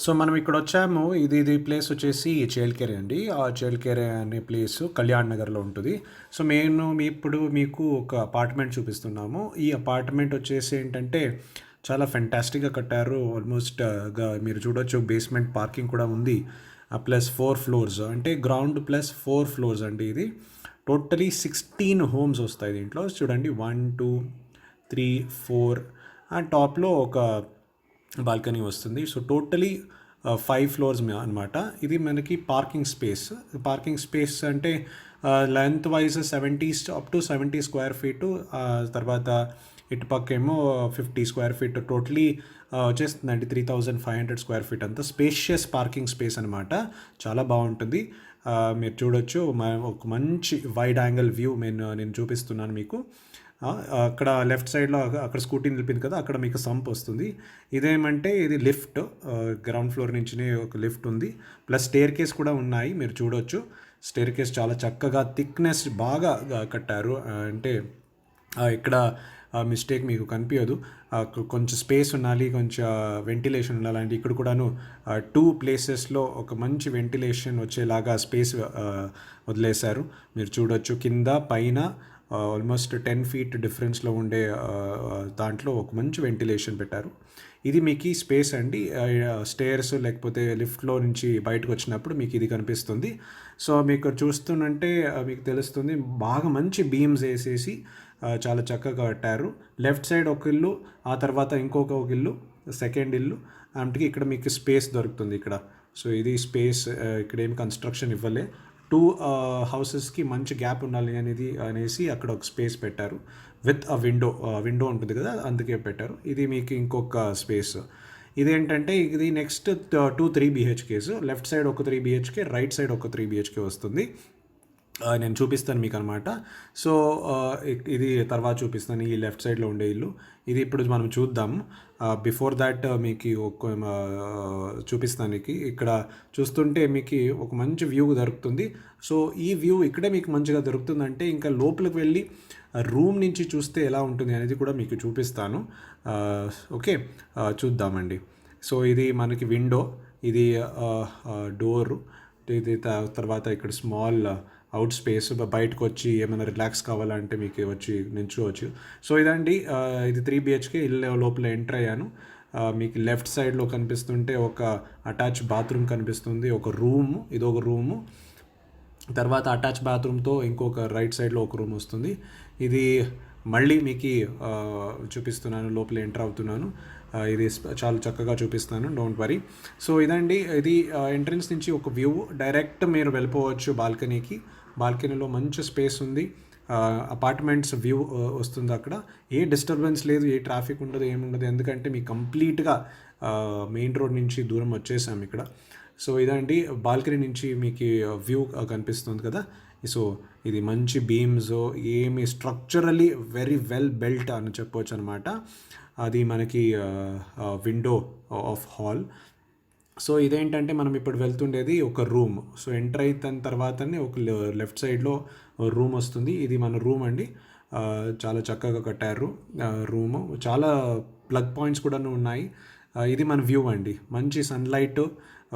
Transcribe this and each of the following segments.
So మనం ఇక్కడ వచ్చాము. ఇది ప్లేస్ వచ్చేసి చేల్కెరే అండి. ఆ చేల్కెరే అనే ప్లేస్ కళ్యాణ్ నగర్లో ఉంటుంది. సో నేను ఇప్పుడు మీకు ఒక అపార్ట్మెంట్ చూపిస్తున్నాము. ఈ అపార్ట్మెంట్ వచ్చేసి ఏంటంటే చాలా ఫెంటాస్టిక్గా కట్టారు. ఆల్మోస్ట్ మీరు చూడొచ్చు, బేస్మెంట్ పార్కింగ్ కూడా ఉంది. ప్లస్ 4 ఫ్లోర్స్ అంటే గ్రౌండ్ ప్లస్ 4 ఫ్లోర్స్ అండి. ఇది టోటలీ 16 హోమ్స్ వస్తాయి దీంట్లో. చూడండి, 1 2 3 4 అండ్ టాప్లో ఒక బాల్కనీ వస్తుంది. సో టోటలీ 5 ఫ్లోర్స్ అనమాట. ఇది మనకి పార్కింగ్ స్పేస్ అంటే length wise 70 up to 70 square feet. తర్వాత ఇటుపక్కేమో 50 స్క్వేర్ ఫీట్. టోటలీ వచ్చేస్తుందండి 3500 స్క్వేర్ ఫీట్. అంతా స్పేషియస్ పార్కింగ్ స్పేస్ అనమాట. చాలా బాగుంటుంది. మీరు చూడొచ్చు, ఒక మంచి వైడ్ యాంగిల్ వ్యూ నేను చూపిస్తున్నాను మీకు. అక్కడ లెఫ్ట్ సైడ్లో అక్కడ స్కూటీ నిలిపింది కదా, అక్కడ మీకు సంప్ వస్తుంది. ఇదేమంటే ఇది లిఫ్ట్, గ్రౌండ్ ఫ్లోర్ నుంచి ఒక లిఫ్ట్ ఉంది. ప్లస్ స్టేర్ కేస్ కూడా ఉన్నాయి, మీరు చూడొచ్చు. స్టేర్ కేస్ చాలా చక్కగా థిక్నెస్ బాగా కట్టారు. అంటే ఇక్కడ మిస్టేక్ మీకు కనిపించదు. కొంచెం స్పేస్ ఉండాలి, కొంచెం వెంటిలేషన్ ఉండాలి. అంటే ఇక్కడ కూడాను 2 ప్లేసెస్లో ఒక మంచి వెంటిలేషన్ వచ్చేలాగా స్పేస్ వదిలేశారు. మీరు చూడొచ్చు, కింద పైన ఆల్మోస్ట్ 10 ఫీట్ డిఫరెన్స్లో ఉండే దాంట్లో ఒక మంచి వెంటిలేషన్ పెట్టారు. ఇది మీకు ఈ స్పేస్ అండి. స్టేర్స్ లేకపోతే లిఫ్ట్లో నుంచి బయటకు వచ్చినప్పుడు మీకు ఇది కనిపిస్తుంది. సో మీకు చూస్తుంటే మీకు తెలుస్తుంది, బాగా మంచి బీమ్స్ వేసేసి చాలా చక్కగా కట్టారు. లెఫ్ట్ సైడ్ ఒక ఇల్లు, ఆ తర్వాత ఇంకొక ఇల్లు, సెకండ్ ఇల్లు. అంటే ఇక్కడ మీకు స్పేస్ దొరుకుతుంది ఇక్కడ. సో ఇది స్పేస్, ఇక్కడ ఏం కన్స్ట్రక్షన్ ఇవ్వలే. 2 హౌసెస్కి మంచి గ్యాప్ ఉండాలి అనేసి అక్కడ ఒక స్పేస్ పెట్టారు. విత్ విండో ఉంటుంది కదా, అందుకే పెట్టారు. ఇది మీకు ఇంకొక స్పేస్. ఇదేంటంటే ఇది నెక్స్ట్ 2-3 BHKs. లెఫ్ట్ సైడ్ ఒక 3 BHK, రైట్ సైడ్ ఒక 3 BHK వస్తుంది. నేను చూపిస్తాను మీకు అనమాట. సో ఇది తర్వాత చూపిస్తాను, ఈ లెఫ్ట్ సైడ్లో ఉండే ఇల్లు. ఇది ఇప్పుడు మనం చూద్దాము. బిఫోర్ దాట్ మీకు ఒక చూపిస్తాను. ఇక్కడ చూస్తుంటే మీకు ఒక మంచి వ్యూ దొరుకుతుంది. సో ఈ వ్యూ ఇక్కడే మీకు మంచిగా దొరుకుతుందంటే ఇంకా లోపలికి వెళ్ళి రూమ్ నుంచి చూస్తే ఎలా ఉంటుంది అనేది కూడా మీకు చూపిస్తాను. ఓకే, చూద్దామండి. సో ఇది మనకి విండో, ఇది డోరు, ఇది తర్వాత ఇక్కడ స్మాల్ అవుట్ స్పేస్. బయటకు వచ్చి ఏమైనా రిలాక్స్ కావాలంటే మీకు వచ్చి నించుకోవచ్చు. సో ఇదండి, ఇది 3 BHK ఇల్లు. లోపల ఎంటర్ అయ్యాను. మీకు లెఫ్ట్ సైడ్లో కనిపిస్తుంటే ఒక అటాచ్ బాత్రూమ్ కనిపిస్తుంది, ఒక రూమ్. ఇది ఒక రూము. తర్వాత అటాచ్ బాత్రూమ్తో ఇంకొక రైట్ సైడ్లో ఒక రూమ్ వస్తుంది. ఇది మళ్ళీ మీకు చూపిస్తున్నాను, లోపల ఎంటర్ అవుతున్నాను. ఇది చాలా చక్కగా చూపిస్తాను, డోంట్ వరీ. సో ఇదండి, ఇది ఎంట్రన్స్ నుంచి ఒక వ్యూ. డైరెక్ట్ మీరు వెళ్ళిపోవచ్చు బాల్కనీకి. బాల్కనీలో మంచి స్పేస్ ఉంది. అపార్ట్మెంట్స్ వ్యూ వస్తుంది. అక్కడ ఏ డిస్టర్బెన్స్ లేదు, ఏ ట్రాఫిక్ ఉండదు, ఏముండదు. ఎందుకంటే మీకు కంప్లీట్గా మెయిన్ రోడ్ నుంచి దూరం వచ్చేసాం ఇక్కడ. సో ఇదండి, బాల్కనీ నుంచి మీకు వ్యూ కనిపిస్తుంది కదా. సో ఇది మంచి బీమ్స్, ఏమి స్ట్రక్చరలీ వెరీ వెల్ బిల్ట్ అని చెప్పవచ్చు అనమాట. అది మనకి విండో ఆఫ్ హాల్. సో ఇదేంటంటే మనం ఇప్పుడు వెళ్తుండేది ఒక రూమ్. సో ఎంటర్ అయిన తర్వాతనే ఒక లెఫ్ట్ సైడ్లో రూమ్ వస్తుంది. ఇది మన రూమ్ అండి. చాలా చక్కగా కట్టారు రూము. చాలా ప్లగ్ పాయింట్స్ కూడా ఉన్నాయి. ఇది మన వ్యూ అండి. మంచి సన్లైట్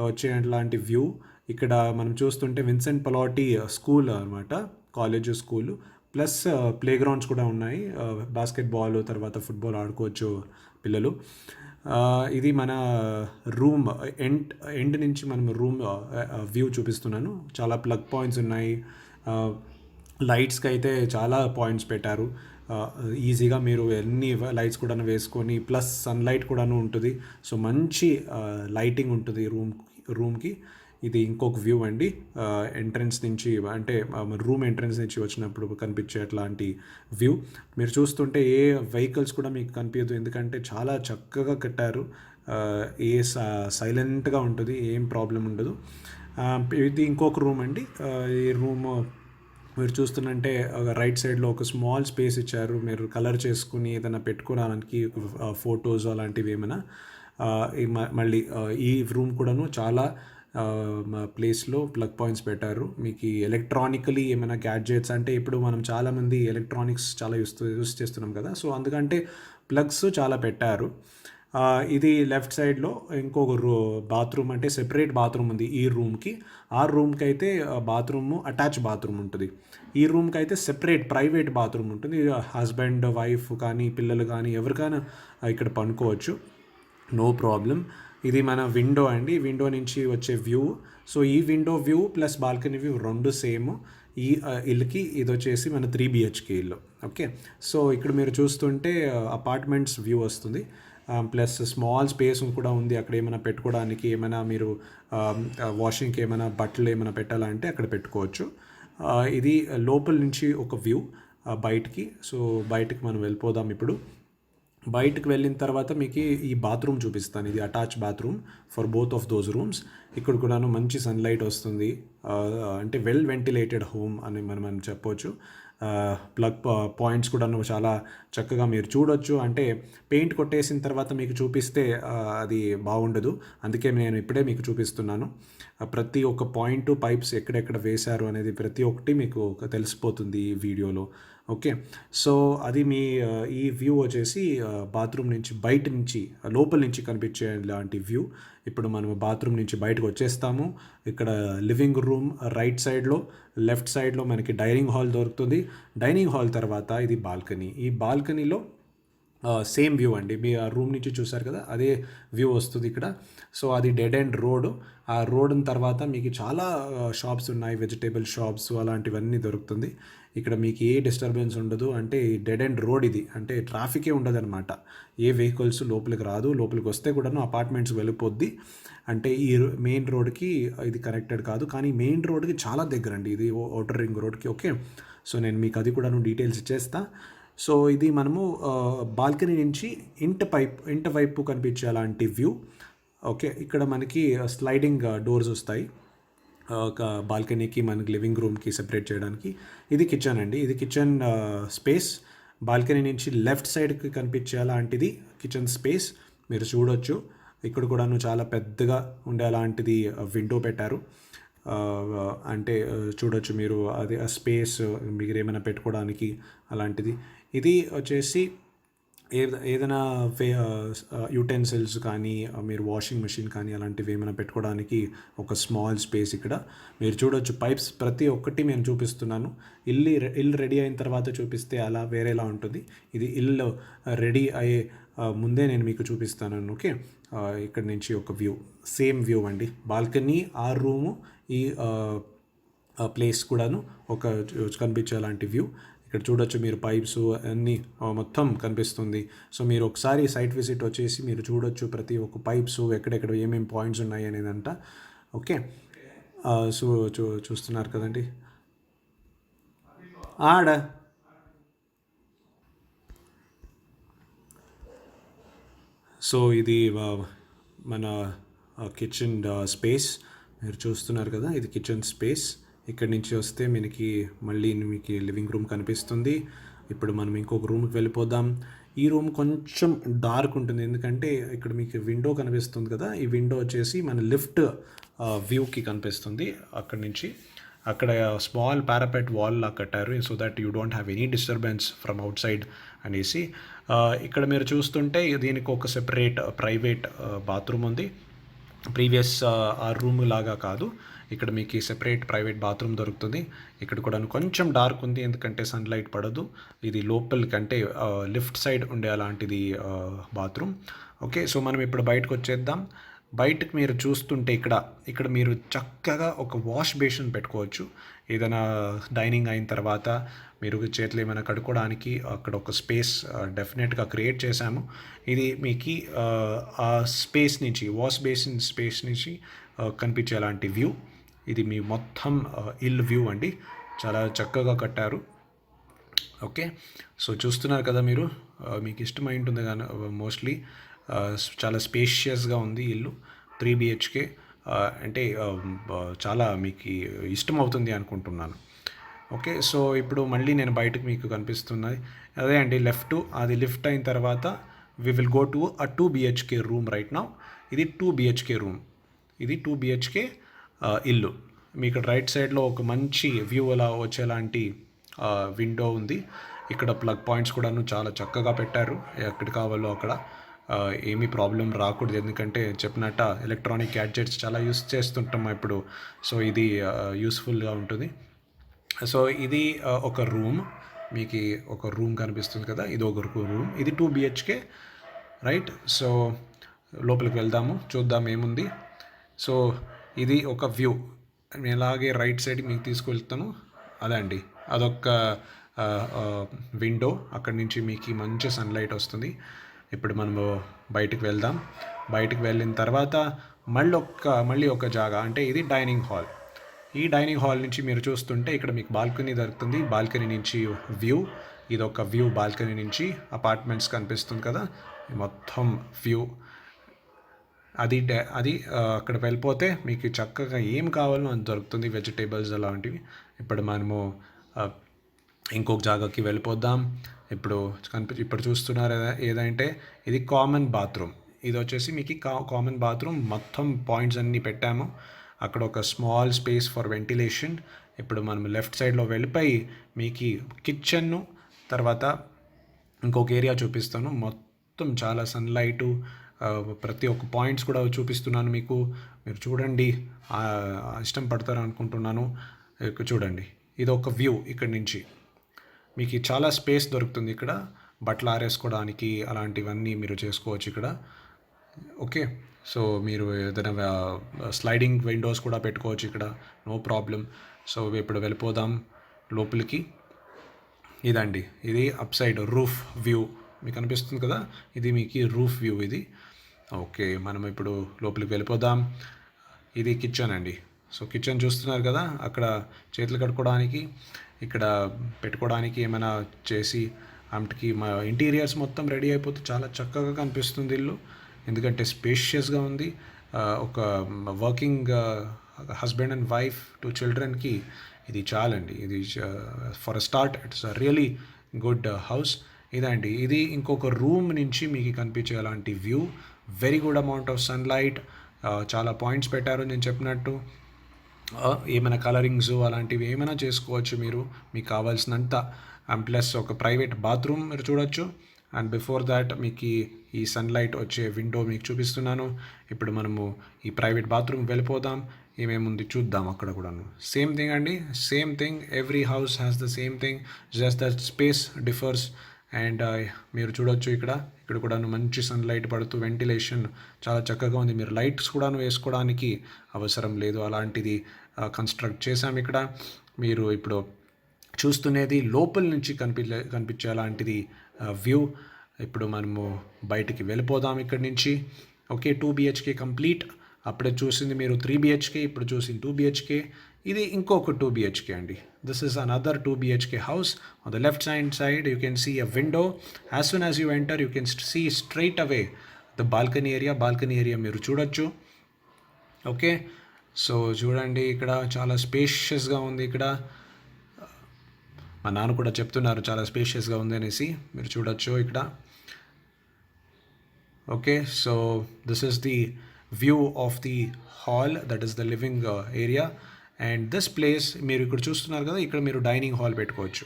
వచ్చేలాంటి వ్యూ. ఇక్కడ మనం చూస్తుంటే విన్సెంట్ పలాటి స్కూల్ అనమాట, college school. Plus play grounds కూడా ఉన్నాయి. బాస్కెట్బాల్ తర్వాత ఫుట్బాల్ ఆడుకోవచ్చు పిల్లలు. ఇది మన రూమ్ ఎండ్ నుంచి మనం రూమ్ వ్యూ చూపిస్తున్నాను. చాలా ప్లగ్ పాయింట్స్ ఉన్నాయి. లైట్స్కి అయితే చాలా పాయింట్స్ పెట్టారు. ఈజీగా మీరు ఎన్ని లైట్స్ కూడా వేసుకొని, ప్లస్ సన్లైట్ కూడాను ఉంటుంది. సో మంచి లైటింగ్ ఉంటుంది రూమ్కి. ఇది ఇంకొక వ్యూ అండి. ఎంట్రన్స్ నుంచి, అంటే రూమ్ ఎంట్రన్స్ నుంచి వచ్చినప్పుడు కనిపించే అట్లాంటి వ్యూ. మీరు చూస్తుంటే ఏ వెహికల్స్ కూడా మీకు కనిపించదు, ఎందుకంటే చాలా చక్కగా కట్టారు. సైలెంట్గా ఉంటుంది, ఏం ప్రాబ్లం ఉండదు. ఇది ఇంకొక రూమ్ అండి. ఈ రూమ్ మీరు చూస్తుంటే రైట్ సైడ్లో ఒక స్మాల్ స్పేస్ ఇచ్చారు. మీరు కలర్ చేసుకుని ఏదైనా పెట్టుకోవడానికి, ఫొటోస్ అలాంటివి ఏమైనా. మళ్ళీ ఈ రూమ్ కూడాను చాలా ప్లేస్లో ప్లగ్ పాయింట్స్ పెట్టారు. మీకు ఎలక్ట్రానికలీ ఏమైనా గ్యాడ్జెట్స్, అంటే ఇప్పుడు మనం చాలామంది ఎలక్ట్రానిక్స్ చాలా యూస్ చేస్తున్నాం కదా. సో అందుకంటే ప్లగ్స్ చాలా పెట్టారు. ఇది లెఫ్ట్ సైడ్లో ఇంకొక బాత్రూమ్ అంటే సెపరేట్ బాత్రూమ్ ఉంది ఈ రూమ్కి. ఆ రూమ్కి అయితే బాత్రూమ్ అటాచ్ బాత్రూమ్ ఉంటుంది. ఈ రూమ్కి అయితే సెపరేట్ ప్రైవేట్ బాత్రూమ్ ఉంటుంది. హస్బెండ్ వైఫ్ కానీ పిల్లలు కానీ ఎవరికైనా ఇక్కడ పనుకోవచ్చు, నో ప్రాబ్లం. ఇది మన విండో అండి, విండో నుంచి వచ్చే వ్యూ. సో ఈ window view plus balcony view రెండు సేమ్. ఈ ఇల్లుకి ఇది వచ్చేసి మన 3 BHK ఇల్లు. ఓకే, సో ఇక్కడ మీరు చూస్తుంటే అపార్ట్మెంట్స్ వ్యూ వస్తుంది. ప్లస్ స్మాల్ స్పేస్ కూడా ఉంది అక్కడ. ఏమైనా పెట్టుకోవడానికి, ఏమైనా మీరు వాషింగ్కి ఏమైనా బట్టలు ఏమైనా పెట్టాలంటే అక్కడ పెట్టుకోవచ్చు. ఇది లోపల నుంచి ఒక వ్యూ బయటికి. సో బయటికి మనం వెళ్ళిపోదాం ఇప్పుడు. బయటకు వెళ్ళిన తర్వాత మీకు ఈ బాత్రూమ్ చూపిస్తాను. ఇది attach bathroom for both of those rooms. ఇక్కడ కూడాను మంచి సన్లైట్ వస్తుంది. అంటే వెల్ వెంటిలేటెడ్ హోమ్ అని మనం చెప్పవచ్చు. ప్లగ్ పాయింట్స్ కూడాను చాలా చక్కగా మీరు చూడొచ్చు. అంటే పెయింట్ కొట్టేసిన తర్వాత మీకు చూపిస్తే అది బాగుండదు, అందుకే నేను ఇప్పుడే మీకు చూపిస్తున్నాను. ప్రతి ఒక్క పాయింట్, పైప్స్ ఎక్కడెక్కడ వేశారు అనేది ప్రతి ఒక్కటి మీకు తెలిసిపోతుంది ఈ వీడియోలో. ఓకే, సో అది మీ ఈ వ్యూ వచ్చేసి బాత్రూమ్ నుంచి బయట నుంచి లోపల నుంచి కనిపించే లాంటి వ్యూ. ఇప్పుడు మనం బాత్రూమ్ నుంచి బయటకు వచ్చేస్తాము. ఇక్కడ లివింగ్ రూమ్ రైట్ సైడ్లో, లెఫ్ట్ సైడ్లో మనకి డైనింగ్ హాల్ దొరుకుతుంది. డైనింగ్ హాల్ తర్వాత ఇది బాల్కనీ. ఈ బాల్కనీలో సేమ్ వ్యూ అండి. మీ ఆ రూమ్ నుంచి చూసారు కదా, అదే వ్యూ వస్తుంది ఇక్కడ. సో అది డెడ్ ఎండ్ రోడ్. ఆ రోడ్ తర్వాత మీకు చాలా షాప్స్ ఉన్నాయి, వెజిటేబుల్ షాప్స్ అలాంటివన్నీ దొరుకుతుంది. ఇక్కడ మీకు ఏ డిస్టర్బెన్స్ ఉండదు. అంటే డెడ్ ఎండ్ రోడ్ ఇది, అంటే ట్రాఫికే ఉండదు అనమాట. ఏ వెహికల్స్ లోపలికి రాదు. లోపలికి వస్తే కూడాను అపార్ట్మెంట్స్ వెళ్ళిపోద్ది. అంటే ఈ మెయిన్ రోడ్కి ఇది కనెక్టెడ్ కాదు, కానీ మెయిన్ రోడ్కి చాలా దగ్గర అండి ఇది, ఔటర్ రింగ్ రోడ్కి. ఓకే, సో నేను మీకు అది కూడాను డీటెయిల్స్ ఇచ్చేస్తా. సో ఇది మనము బాల్కనీ నుంచి ఇంటి వైపు కనిపించే అలాంటి వ్యూ. ఓకే, ఇక్కడ మనకి స్లైడింగ్ డోర్స్ వస్తాయి ఒక బాల్కనీకి, మనకి లివింగ్ రూమ్కి సెపరేట్ చేయడానికి. ఇది కిచెన్ అండి, ఇది కిచెన్ స్పేస్. బాల్కనీ నుంచి లెఫ్ట్ సైడ్కి కనిపించే అలాంటిది కిచెన్ స్పేస్ మీరు చూడొచ్చు. ఇక్కడ కూడాను చాలా పెద్దగా ఉండే అలాంటిది విండో పెట్టారు. అంటే చూడొచ్చు మీరు, అది ఆ స్పేస్ మీరు ఏమైనా పెట్టుకోవడానికి అలాంటిది. ఇది వచ్చేసి ఏదైనా యూటెన్సిల్స్ కానీ, మీరు వాషింగ్ మెషిన్ కానీ అలాంటివి ఏమైనా పెట్టుకోవడానికి ఒక స్మాల్ స్పేస్ ఇక్కడ మీరు చూడొచ్చు. పైప్స్ ప్రతి ఒక్కటి నేను చూపిస్తున్నాను. ఇల్లు రెడీ అయిన తర్వాత చూపిస్తే అలా వేరేలా ఉంటుంది. ఇది ఇల్లు రెడీ అయ్యే ముందే నేను మీకు చూపిస్తాను. ఓకే, ఇక్కడ నుంచి ఒక వ్యూ, సేమ్ వ్యూ అండి. బాల్కనీ, ఆ రూము, ఈ ప్లేస్ కూడాను ఒక కనిపించే అలాంటి వ్యూ. ఇక్కడ చూడొచ్చు మీరు, పైప్స్ అన్నీ మొత్తం కనిపిస్తుంది. సో మీరు ఒకసారి సైట్ విజిట్ వచ్చేసి మీరు చూడొచ్చు ప్రతి ఒక్క పైప్స్ ఎక్కడెక్కడ ఏమేమి పాయింట్స్ ఉన్నాయి అనేదంట. ఓకే, సో చూస్తున్నారు కదండి ఆడ. సో ఇది మన కిచెన్ స్పేస్ మీరు చూస్తున్నారు కదా, ఇది కిచెన్ స్పేస్. ఇక్కడి నుంచి వస్తే మళ్ళీ మీకు లివింగ్ రూమ్ కనిపిస్తుంది. ఇప్పుడు మనం ఇంకొక రూమ్కి వెళ్ళిపోదాం. ఈ రూమ్ కొంచెం డార్క్ ఉంటుంది, ఎందుకంటే ఇక్కడ మీకు విండో కనిపిస్తుంది కదా, ఈ విండో వచ్చేసి మన లిఫ్ట్ వ్యూకి కనిపిస్తుంది. అక్కడి నుంచి అక్కడ స్మాల్ పారాపెట్ వాల్ లా కట్టారు, so that you don't have any disturbance from out side అనేసి. ఇక్కడ మీరు చూస్తుంటే దీనికి ఒక సెపరేట్ ప్రైవేట్ బాత్రూమ్ ఉంది. ప్రీవియస్ ఆ రూమ్ లాగా కాదు, ఇక్కడ మీకు సెపరేట్ ప్రైవేట్ బాత్రూమ్ దొరుకుతుంది. ఇక్కడ కూడా కొంచెం డార్క్ ఉంది, ఎందుకంటే సన్లైట్ పడదు. ఇది లోపలికి అంటే లిఫ్ట్ సైడ్ ఉండే అలాంటిది బాత్రూమ్. ఓకే, సో మనం ఇప్పుడు బయటకు వచ్చేద్దాం. బయటకు మీరు చూస్తుంటే ఇక్కడ మీరు చక్కగా ఒక వాష్ బేసిన్ పెట్టుకోవచ్చు. ఏదైనా డైనింగ్ అయిన తర్వాత మీరు చేతులు ఏమైనా కడుక్కోవడానికి అక్కడ ఒక స్పేస్ డెఫినెట్గా క్రియేట్ చేశాము. ఇది మీకు ఆ స్పేస్ నుంచి, వాష్ బేసిన్ స్పేస్ నుంచి కనిపించే అలాంటి వ్యూ. ఇది మీ మొత్తం ఇల్లు వ్యూ అండి, చాలా చక్కగా కట్టారు. ఓకే, సో చూస్తున్నారు కదా మీరు, మీకు ఇష్టమై ఉంటుంది కానీ మోస్ట్లీ చాలా స్పేషియస్గా ఉంది ఇల్లు. 3 BHK అంటే చాలా మీకు ఇష్టం అవుతుంది అనుకుంటున్నాను. ఓకే, సో ఇప్పుడు మళ్ళీ నేను బయటకు మీకు కనిపిస్తున్నది అదే అండి, అది లిఫ్ట్ అయిన తర్వాత we will go to a 2 BHK room right now. ఇది 2 BHK రూమ్, ఇది 2 BHK ఇల్లు. మీకు రైట్ సైడ్లో ఒక మంచి వ్యూ అలా వచ్చేలాంటి విండో ఉంది. ఇక్కడ ప్లగ్ పాయింట్స్ కూడాను చాలా చక్కగా పెట్టారు, ఎక్కడ కావాలో అక్కడ. ఏమీ ప్రాబ్లం రాకూడదు. ఎందుకంటే చెప్పినట్ట ఎలక్ట్రానిక్ గ్యాడ్జెట్స్ చాలా యూస్ చేస్తుంటాం ఇప్పుడు. సో ఇది యూస్ఫుల్గా ఉంటుంది. సో ఇది ఒక రూమ్. మీకు ఒక రూమ్ కనిపిస్తుంది కదా, ఇది ఒక రూమ్. ఇది 2 BHK, రైట్. సో లోపలికి వెళ్దాము, చూద్దాం ఏముంది. సో ఇది ఒక వ్యూ. నేను అలాగే రైట్ సైడ్ మీకు తీసుకువెళ్తాను. అదే అండి, అదొక విండో. అక్కడి నుంచి మీకు మంచి సన్లైట్ వస్తుంది. ఇప్పుడు మనము బయటికి వెళ్దాం. బయటికి వెళ్ళిన తర్వాత మళ్ళీ ఒక జాగా, అంటే ఇది డైనింగ్ హాల్. ఈ డైనింగ్ హాల్ నుంచి మీరు చూస్తుంటే ఇక్కడ మీకు బాల్కనీ దొరుకుతుంది. బాల్కనీ నుంచి వ్యూ, ఇది ఒక వ్యూ. బాల్కనీ నుంచి అపార్ట్మెంట్స్ కనిపిస్తుంది కదా, మొత్తం వ్యూ. అది అక్కడ వెళ్ళిపోతే మీకు చక్కగా ఏం కావాలో అది దొరుకుతుంది, వెజిటేబుల్స్ అలాంటివి. ఇప్పుడు మనము ఇంకొక జాగాకి వెళ్ళిపోద్దాం. ఇప్పుడు చూస్తున్నారు ఏదంటే ఇది కామన్ బాత్రూమ్. ఇది వచ్చేసి మీకు కామన్ బాత్రూమ్. మొత్తం పాయింట్స్ అన్నీ పెట్టాము. అక్కడ ఒక స్మాల్ స్పేస్ ఫర్ వెంటిలేషన్. ఇప్పుడు మనం లెఫ్ట్ సైడ్లో వెళ్ళిపోయి మీకు కిచెన్ను తర్వాత ఇంకొక ఏరియా చూపిస్తాను. మొత్తం చాలా సన్లైటు, ప్రతి ఒక్క పాయింట్స్ కూడా చూపిస్తున్నాను మీకు. మీరు చూడండి, ఇష్టం పడతారు అనుకుంటున్నాను. చూడండి, ఇది ఒక వ్యూ. ఇక్కడ నుంచి మీకు చాలా స్పేస్ దొరుకుతుంది. ఇక్కడ బట్టలు ఆరేసుకోవడానికి అలాంటివన్నీ మీరు చేసుకోవచ్చు ఇక్కడ. ఓకే, సో మీరు ఏదైనా స్లైడింగ్ విండోస్ కూడా పెట్టుకోవచ్చు ఇక్కడ, నో ప్రాబ్లం. సో ఇప్పుడు వెళ్ళిపోదాం లోపలికి. ఇదండి, ఇది అప్ సైడ్ రూఫ్ వ్యూ మీకు అనిపిస్తుంది కదా, ఇది మీకు రూఫ్ వ్యూ ఇది. ఓకే, మనం ఇప్పుడు లోపలికి వెళ్ళిపోదాం. ఇది కిచెన్ అండి. సో కిచెన్ చూస్తున్నారు కదా, అక్కడ చేతులు కడుక్కోవడానికి, ఇక్కడ పెట్టుకోవడానికి ఏమైనా చేసి ఆమెకి మా ఇంటీరియర్స్ మొత్తం రెడీ అయిపోతే చాలా చక్కగా కనిపిస్తుంది ఇల్లు. ఎందుకంటే స్పేషియస్గా ఉంది. ఒక వర్కింగ్ హస్బెండ్ అండ్ వైఫ్, 2 చిల్డ్రన్కి ఇది చాలండి. ఇది for start it's really good house. ఇదండి, ఇది ఇంకొక రూమ్ నుంచి మీకు కనిపించే అలాంటి view. Very good amount of sunlight. చాలా పాయింట్స్ పెట్టారు నేను చెప్పినట్టు. ఏమైనా కలరింగ్స్ అలాంటివి ఏమైనా చేసుకోవచ్చు మీరు, మీకు కావాల్సినంత. అండ్ ప్లస్ ఒక ప్రైవేట్ బాత్రూమ్ మీరు చూడొచ్చు. అండ్ బిఫోర్ దాట్ మీకు ఈ సన్లైట్ వచ్చే విండో మీకు చూపిస్తున్నాను. ఇప్పుడు మనము ఈ ప్రైవేట్ బాత్రూమ్ వెళ్ళిపోదాం. ఏమేముంది చూద్దాం అక్కడ కూడాను. సేమ్ థింగ్ అండి, same thing. Every house has the same thing, just that space differs. And మీరు చూడొచ్చు ఇక్కడ కూడాను మంచి సన్లైట్ పడుతూ వెంటిలేషన్ చాలా చక్కగా ఉంది. మీరు లైట్స్ కూడాను వేసుకోవడానికి అవసరం లేదు, అలాంటిది కన్స్ట్రక్ట్ చేశాం ఇక్కడ. మీరు ఇప్పుడు చూస్తున్నది లోపల నుంచి కనిపించే అలాంటిది వ్యూ. ఇప్పుడు మనము బయటికి వెళ్ళిపోదాం ఇక్కడి నుంచి. Okay, 2 BHK complete. అప్పుడే చూసింది మీరు 3 BHK, ఇప్పుడు చూసింది 2 BHK. ఇది ఇంకొక 2 BHK అండి. This is another 2 BHK house. On the left side you can see a window. As soon as you enter you can see straight away the balcony area మీరు చూడొచ్చు. ఓకే, సో చూడండి, ఇక్కడ చాలా స్పేషియస్గా ఉంది. ఇక్కడ మా నాన్న కూడా చెప్తున్నారు చాలా స్పేషియస్గా ఉంది అనేసి, మీరు చూడొచ్చు ఇక్కడ. Okay, so this is the view of the hall, that is the living area. And this place మీరు ఇక్కడ చూస్తున్నారు కదా, ఇక్కడ మీరు డైనింగ్ హాల్ పెట్టుకోవచ్చు.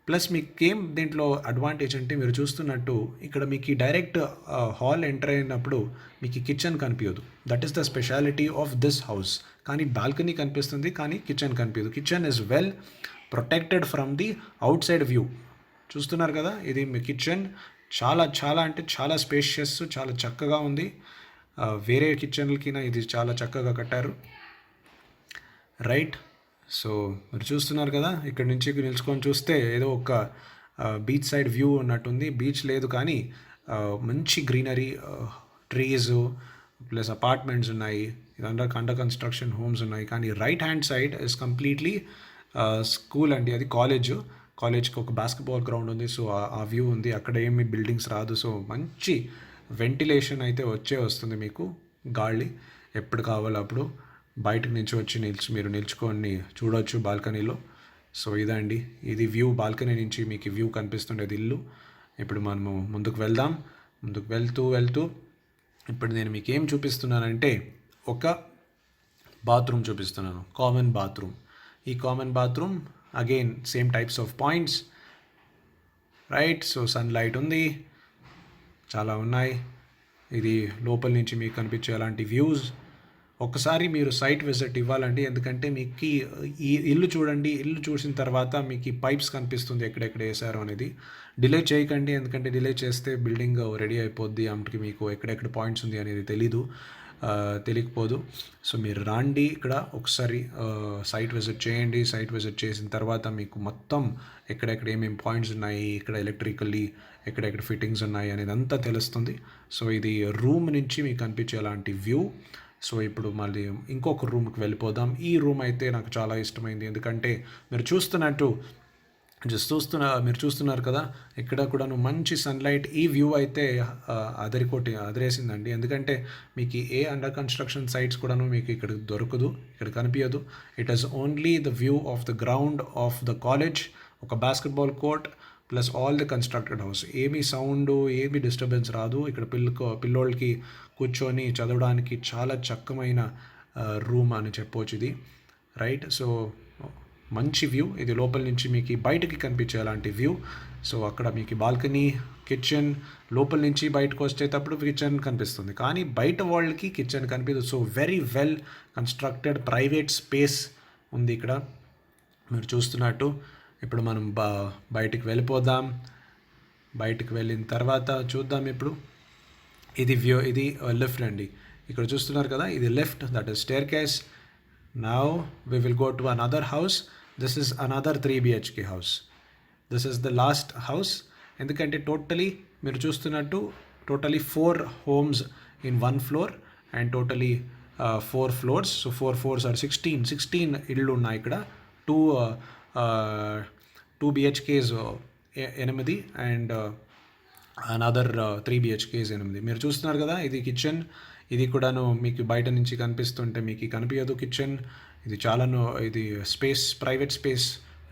ప్లస్ మీకు దీంట్లో అడ్వాంటేజ్ అంటే మీరు చూస్తున్నట్టు ఇక్కడ మీకు డైరెక్ట్ హాల్ ఎంటర్ అయినప్పుడు మీకు కిచెన్ కనిపించదు. That is the speciality of this house. కానీ బాల్కనీ కనిపిస్తుంది, కానీ కిచెన్ కనిపించదు. Kitchen is well protected from the out side view. చూస్తున్నారు కదా, ఇది మీ కిచెన్. చాలా అంటే చాలా స్పేషియస్, చాలా చక్కగా ఉంది. వేరే కిచెన్లకి ఇది చాలా చక్కగా కట్టారు, రైట్. సో మీరు చూస్తున్నారు కదా, ఇక్కడ నుంచి నిల్చుకొని చూస్తే ఏదో ఒక బీచ్ సైడ్ వ్యూ ఉన్నట్టుంది. బీచ్ లేదు కానీ మంచి గ్రీనరీ, ట్రీస్ ప్లస్ అపార్ట్మెంట్స్ ఉన్నాయి. ఇదంతా అండర్ కన్స్ట్రక్షన్ హోమ్స్ ఉన్నాయి. కానీ right hand side is completely school అండి, అది కాలేజ్కి ఒక బాస్కెట్బాల్ గ్రౌండ్ ఉంది. సో ఆ వ్యూ ఉంది. అక్కడ ఏమి బిల్డింగ్స్ రాదు. సో మంచి వెంటిలేషన్ అయితే వస్తుంది మీకు, గాలి ఎప్పుడు కావాలో అప్పుడు బయటకు నుంచి వచ్చి మీరు నిల్చుకొని చూడవచ్చు బాల్కనీలో. సో ఇదండి, ఇది వ్యూ. బాల్కనీ నుంచి మీకు వ్యూ కనిపిస్తుండేది ఇల్లు. ఇప్పుడు మనము ముందుకు వెళ్దాం. ముందుకు వెళ్తూ ఇప్పుడు నేను మీకు ఏం చూపిస్తున్నానంటే ఒక బాత్రూమ్ చూపిస్తున్నాను, కామన్ బాత్రూమ్. ఈ common bathroom again same types of points, right. So sunlight ఉంది, చాలా ఉన్నాయి. ఇది లోపల నుంచి మీకు కనిపించే అలాంటి వ్యూస్. ఒకసారి మీరు సైట్ విజిట్ ఇవ్వాలండి, ఎందుకంటే మీకు ఈ ఇల్లు చూడండి. ఇల్లు చూసిన తర్వాత మీకు ఈ పైప్స్ కనిపిస్తుంది ఎక్కడెక్కడ వేసారో అనేది. డిలే చేయకండి, ఎందుకంటే డిలే చేస్తే బిల్డింగ్ రెడీ అయిపోద్ది, అప్పటికి మీకు ఎక్కడెక్కడ పాయింట్స్ ఉంది అనేది తెలియకపోదు. సో మీరు రాండి, ఇక్కడ ఒకసారి సైట్ విజిట్ చేయండి. సైట్ విజిట్ చేసిన తర్వాత మీకు మొత్తం ఎక్కడెక్కడ ఏమేమి పాయింట్స్ ఉన్నాయి, ఇక్కడ ఎలక్ట్రికల్లీ ఎక్కడెక్కడ ఫిట్టింగ్స్ ఉన్నాయి అనేది అంతా తెలుస్తుంది. సో ఇది రూమ్ నుంచి మీకు కనిపించే అలాంటి వ్యూ. సో ఇప్పుడు మళ్ళీ ఇంకొక రూమ్కి వెళ్ళిపోదాం. ఈ రూమ్ అయితే నాకు చాలా ఇష్టమైంది, ఎందుకంటే మీరు చూస్తున్నారు కదా, ఇక్కడ కూడాను మంచి సన్లైట్. ఈ వ్యూ అయితే అదిరేసిందండి, ఎందుకంటే మీకు ఏ అండర్ కన్స్ట్రక్షన్ సైట్స్ కూడాను మీకు ఇక్కడ దొరకదు, ఇక్కడ కనిపించదు. It is only the view of the ground of the college, ఒక basketball court plus all the constructed house. ఏమీ సౌండ్, ఏమీ డిస్టర్బెన్స్ రాదు. ఇక్కడ పిల్లోళ్ళకి కూర్చొని చదవడానికి చాలా చక్కమైన రూమ్ అని చెప్పవచ్చు ఇది, రైట్. సో మంచి వ్యూ ఇది, లోపల నుంచి మీకు బయటకి కనిపించే అలాంటి వ్యూ. సో అక్కడ మీకు బాల్కనీ, కిచెన్, లోపల నుంచి బయటకు వచ్చేటప్పుడు కిచెన్ కనిపిస్తుంది, కానీ బయట వాళ్ళకి కిచెన్ కనిపించదు. So very well constructed private space ఉంది ఇక్కడ మీరు చూస్తున్నట్టు. ఇప్పుడు మనం బయటికి వెళ్ళిపోదాం. బయటికి వెళ్ళిన తర్వాత చూద్దాం ఇప్పుడు. ఇది లిఫ్ట్ అండి, ఇక్కడ చూస్తున్నారు కదా, ఇది lift, that is staircase. Now we will go to another house. This is another 3 BHK house. This is the last house, ఎందుకంటే మీరు చూస్తున్నట్టు totally 4 homes in 1 floor and totally 4 floors. So 4 floors are 16 ఇళ్ళు ఉన్నాయి ఇక్కడ. 2 BHKs 8 and another 3 BHKs 8. మీరు చూస్తున్నారు కదా, ఇది కిచెన్. ఇది కూడాను మీకు బయట నుంచి కనిపిస్తుంటే మీకు కనిపించదు కిచెన్. ఇది ఇది ప్రైవేట్ స్పేస్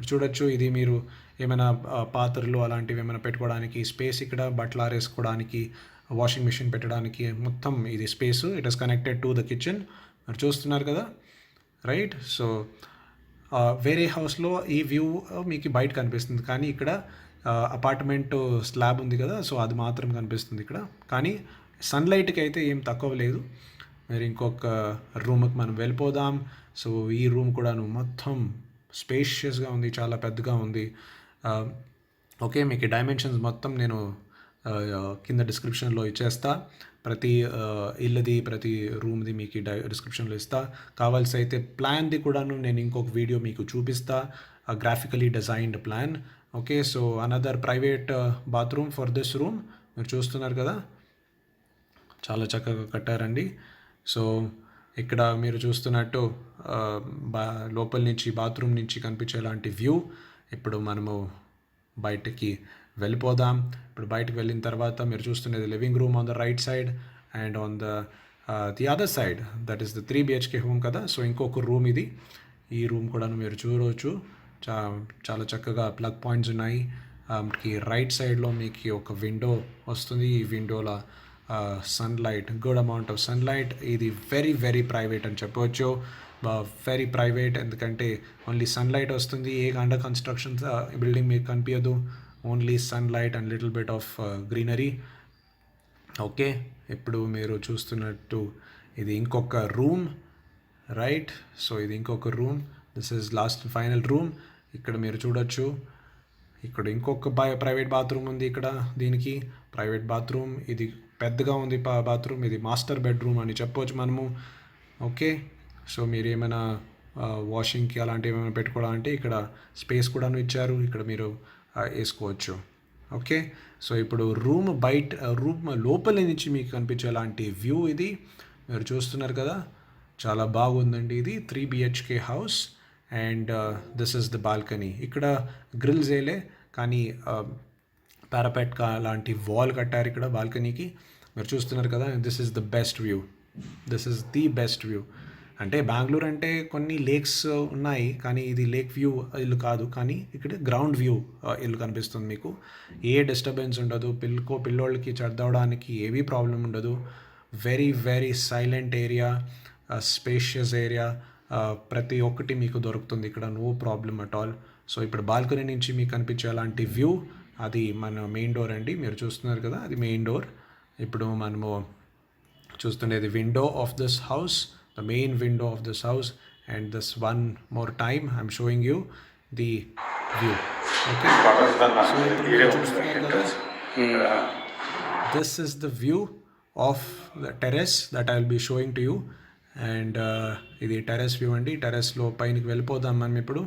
చూడొచ్చు. ఇది మీరు ఏమైనా పాత్రలు అలాంటివి ఏమైనా పెట్టుకోవడానికి స్పేస్, ఇక్కడ బట్టలు ఆరేసుకోవడానికి, వాషింగ్ మిషన్ పెట్టడానికి, మొత్తం ఇది space. It is connected to the kitchen. మీరు చూస్తున్నారు కదా, రైట్. సో వేరే హౌస్లో ఈ వ్యూ మీకు బయట కనిపిస్తుంది, కానీ ఇక్కడ అపార్ట్మెంట్ స్లాబ్ ఉంది కదా, సో అది మాత్రం కనిపిస్తుంది ఇక్కడ. కానీ సన్లైట్కి అయితే ఏం తక్కువ లేదు. మరి ఇంకొక రూమ్కి మనం వెళ్ళిపోదాం. సో ఈ రూమ్ కూడాను మొత్తం స్పేషియస్గా ఉంది, చాలా పెద్దగా ఉంది. ఓకే, మీకు డైమెన్షన్స్ మొత్తం నేను కింద డిస్క్రిప్షన్లో ఇచ్చేస్తా. ప్రతి ఇల్లది, ప్రతి రూమ్ది మీకు డిస్క్రిప్షన్లో ఇస్తా. కావాల్సి అయితే ప్లాన్ది కూడాను నేను ఇంకొక వీడియో మీకు చూపిస్తా, graphically designed plan. Okay, so another private bathroom for this room. మీరు చూస్తున్నారు కదా, చాలా చక్కగా కట్టారండి. సో ఇక్కడ మీరు చూస్తున్నట్టు లోపల నుంచి బాత్రూమ్ నుంచి కనిపించేలాంటి వ్యూ. ఇప్పుడు మనము బయటికి వెళ్ళిపోదాం. ఇప్పుడు బయటకు వెళ్ళిన తర్వాత మీరు చూస్తున్నది living room on the right side, and on the other side that is the 3 BHK home కదా. సో ఇంకొక రూమ్ ఇది. ఈ రూమ్ కూడా మీరు చూడవచ్చు, చాలా చక్కగా ప్లగ్ పాయింట్స్ ఉన్నాయి. రైట్ సైడ్లో మీకు ఒక విండో వస్తుంది. ఈ విండోలో sunlight, good amount of sunlight. ఇది వెరీ వెరీ ప్రైవేట్ అని చెప్పవచ్చు, వెరీ ప్రైవేట్, ఎందుకంటే ఓన్లీ సన్లైట్ వస్తుంది. ఏ అండర్ కన్స్ట్రక్షన్ బిల్డింగ్ మీకు కనిపించదు, only sunlight and little bit of greenery. Okay, ఇప్పుడు మీరు చూస్తున్నట్టు ఇది ఇంకొక రూమ్, రైట్. సో ఇది ఇంకొక room, this is lost final room. ఇక్కడ మీరు చూడొచ్చు, ఇక్కడ ఇంకొక ప్రైవేట్ బాత్రూమ్ ఉంది. ఇక్కడ దీనికి ప్రైవేట్ బాత్రూమ్, ఇది పెద్దగా ఉంది బాత్రూమ్. ఇది మాస్టర్ బెడ్రూమ్ అని చెప్పవచ్చు మనము. ఓకే, సో మీరు ఏమైనా వాషింగ్కి అలాంటివి ఏమైనా పెట్టుకోవాలంటే ఇక్కడ స్పేస్ కూడాను ఇచ్చారు, ఇక్కడ మీరు వేసుకోవచ్చు. ఓకే, సో ఇప్పుడు రూమ్ లోపల నుంచి మీకు కనిపించేలాంటి వ్యూ ఇది మీరు చూస్తున్నారు కదా, చాలా బాగుందండి. ఇది 3 BHK house and this is the balcony. ఇక్కడ గ్రిల్స్ వేయలే, కానీ పారాపెట్ లాంటి వాల్ కట్టారు ఇక్కడ బాల్కనీకి. మీరు చూస్తున్నారు కదా, this is the best view. This is the best view. అంటే బెంగళూరు అంటే కొన్ని లేక్స్ ఉన్నాయి, కానీ ఇది లేక్ వ్యూ ఇల్లు కాదు, కానీ ఇక్కడ గ్రౌండ్ వ్యూ ఇల్లు కనిపిస్తుంది మీకు. ఏ డిస్టర్బెన్స్ ఉండదు, పిల్లోళ్ళకి చదవడానికి ఏవీ ప్రాబ్లం ఉండదు. Very very silent area, spacious area, ప్రతి ఒక్కటి మీకు దొరుకుతుంది ఇక్కడ, no problem at all. So ఇప్పుడు బాల్కనీ నుంచి మీకు కనిపించే అలాంటి వ్యూ, అది మన మెయిన్ డోర్ అండి. మీరు చూస్తున్నారు కదా, అది మెయిన్ డోర్. ఇప్పుడు మనము చూస్తుండేది window of this house, the main window of this house. And this one more time I'm showing you the view. Okay, so ఇప్పుడు మీరు చూస్తున్నారు కదా, this is the view of the terrace that I'll be showing to you. And ఇది terrace view అండి. టెర్రస్లో పైనకి వెళ్ళిపోదాం మనం ఇప్పుడు.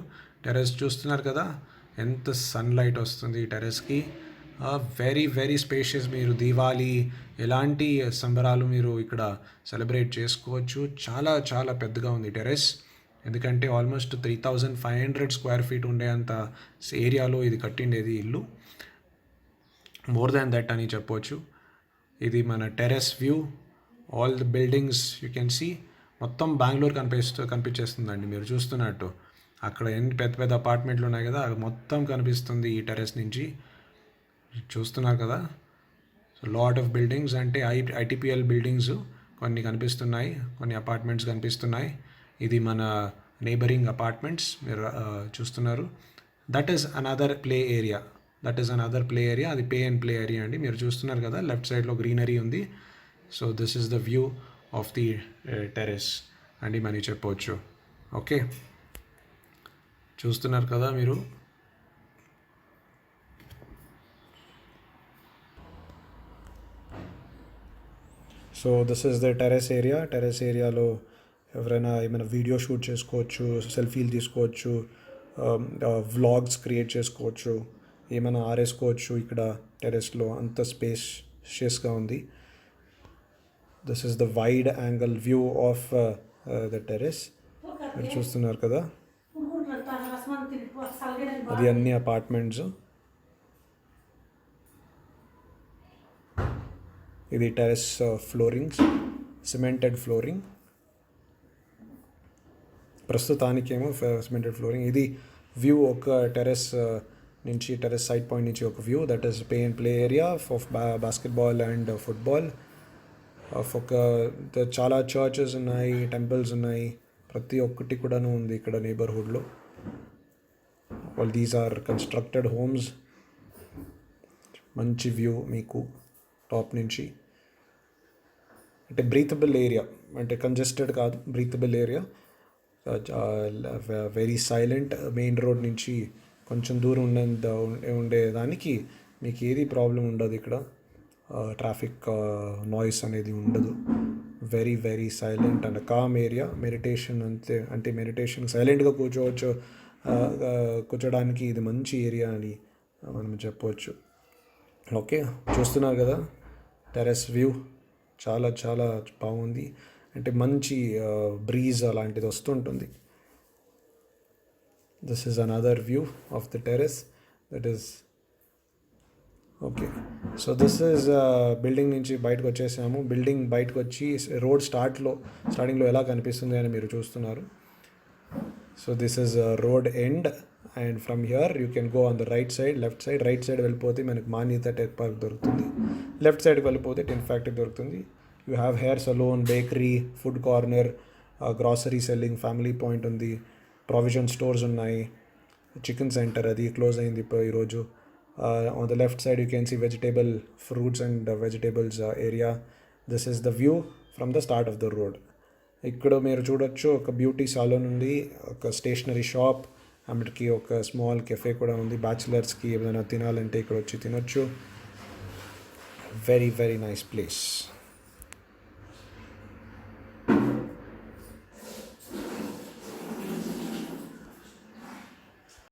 టెర్రస్ చూస్తున్నారు కదా, ఎంత సన్లైట్ వస్తుంది ఈ టెర్రస్కి. Very very spacious. మీరు దీవాలి ఎలాంటి సంబరాలు మీరు ఇక్కడ సెలబ్రేట్ చేసుకోవచ్చు. చాలా చాలా పెద్దగా ఉంది టెర్రస్. ఎందుకంటే ఆల్మోస్ట్ 3,500 స్క్వేర్ ఫీట్ ఉండే అంత ఏరియాలో ఇది కట్టిండేది ఇల్లు. మోర్ దాన్ దట్ అని చెప్పవచ్చు. ఇది మన terrace view. All the buildings you can see. మొత్తం బెంగళూరు కనిపించేస్తుందండి మీరు చూస్తున్నట్టు. అక్కడ ఎన్ని పెద్ద పెద్ద అపార్ట్మెంట్లు ఉన్నాయి కదా, అది మొత్తం కనిపిస్తుంది ఈ టెర్రస్ నుంచి. చూస్తున్నారు కదా, సో లాట్ ఆఫ్ బిల్డింగ్స్, అంటే ఐటీపీఎల్ బిల్డింగ్స్ కొన్ని కనిపిస్తున్నాయి, కొన్ని అపార్ట్మెంట్స్ కనిపిస్తున్నాయి. ఇది మన నేబరింగ్ అపార్ట్మెంట్స్ మీరు చూస్తున్నారు. That is another play area. అది పే అండ్ ప్లే ఏరియా అండి. మీరు చూస్తున్నారు కదా, లెఫ్ట్ సైడ్లో గ్రీనరీ ఉంది. So this is the view of the terrace అని మనం చెప్పవచ్చు. ఓకే, చూస్తున్నారు కదా మీరు. So this is the terrace area. Terrace ఏరియాలో ఎవరైనా ఏమైనా వీడియో షూట్ చేసుకోవచ్చు, సెల్ఫీలు తీసుకోవచ్చు, వ్లాగ్స్ క్రియేట్ చేసుకోవచ్చు, ఏమైనా ఆరేసుకోవచ్చు. ఇక్కడ టెర్రస్లో అంత స్పేషియస్గా ఉంది. This is the wide angle view of the terrace. మీరు చూస్తున్నారు కదా, అది అన్ని అపార్ట్మెంట్స్. ఇది టెర్రస్ ఫ్లోరింగ్స్, సిమెంటెడ్ ఫ్లోరింగ్. ప్రస్తుతానికేమో సిమెంటెడ్ ఫ్లోరింగ్. ఇది వ్యూ ఒక టెర్రస్ నుంచి, టెర్రస్ సైడ్ పాయింట్ నుంచి ఒక view. That is pay and play area of basketball and football. చాలా చర్చెస్ ఉన్నాయి, టెంపుల్స్ ఉన్నాయి, ప్రతి ఒక్కటి కూడాను ఉంది ఇక్కడ నేబర్హుడ్లో. All these are constructed homes. మంచి వ్యూ మీకు టాప్ నుంచి. అంటే బ్రీతబుల్ ఏరియా, అంటే కంజెస్టెడ్ కాదు, breathable area. Very silent. Main road నుంచి కొంచెం దూరం ఉండేదానికి మీకు ఏది ప్రాబ్లం ఉండదు ఇక్కడ. ట్రాఫిక్ నాయిస్ అనేది ఉండదు. Very very silent and calm area. Meditation అంటే మెడిటేషన్ సైలెంట్గా కూర్చోడానికి ఇది మంచి ఏరియా అని మనం చెప్పవచ్చు. ఓకే, చూస్తున్నారు కదా టెర్రస్ వ్యూ. చాలా చాలా బాగుంది. అంటే మంచి బ్రీజ్ అలాంటిది వస్తుంటుంది. This is another view of the terrace. That is okay. So this is building నుంచి బయటకు వచ్చేసాము. బిల్డింగ్ బయటకు వచ్చి రోడ్ స్టార్టింగ్లో ఎలా కనిపిస్తుంది అని మీరు చూస్తున్నారు. So this is road end and from here you can go on the right side. Right side వెళ్ళిపోతే మనకి మాన్యత టెక్ పార్క్ దొరుకుతుంది. లెఫ్ట్ సైడ్కి వెళ్ళిపోతే టిన్ ఫ్యాక్టరీ దొరుకుతుంది. You have hair salon, bakery, food corner, grocery selling, family point ఉంది, provision stores ఉన్నాయి, chicken centre అది close అయింది ఈరోజు. On the left side you can see fruits and vegetables area. This is the view from the start of the road. ఇక్కడ మీరు చూడొచ్చు ఒక beauty సాలూన్ ఉంది, ఒక స్టేషనరీ షాప్, అన్నిటికీ ఒక స్మాల్ కెఫే కూడా ఉంది. బ్యాచిలర్స్కి ఏమైనా తినాలంటే ఇక్కడ వచ్చి తినొచ్చు. Very very nice place.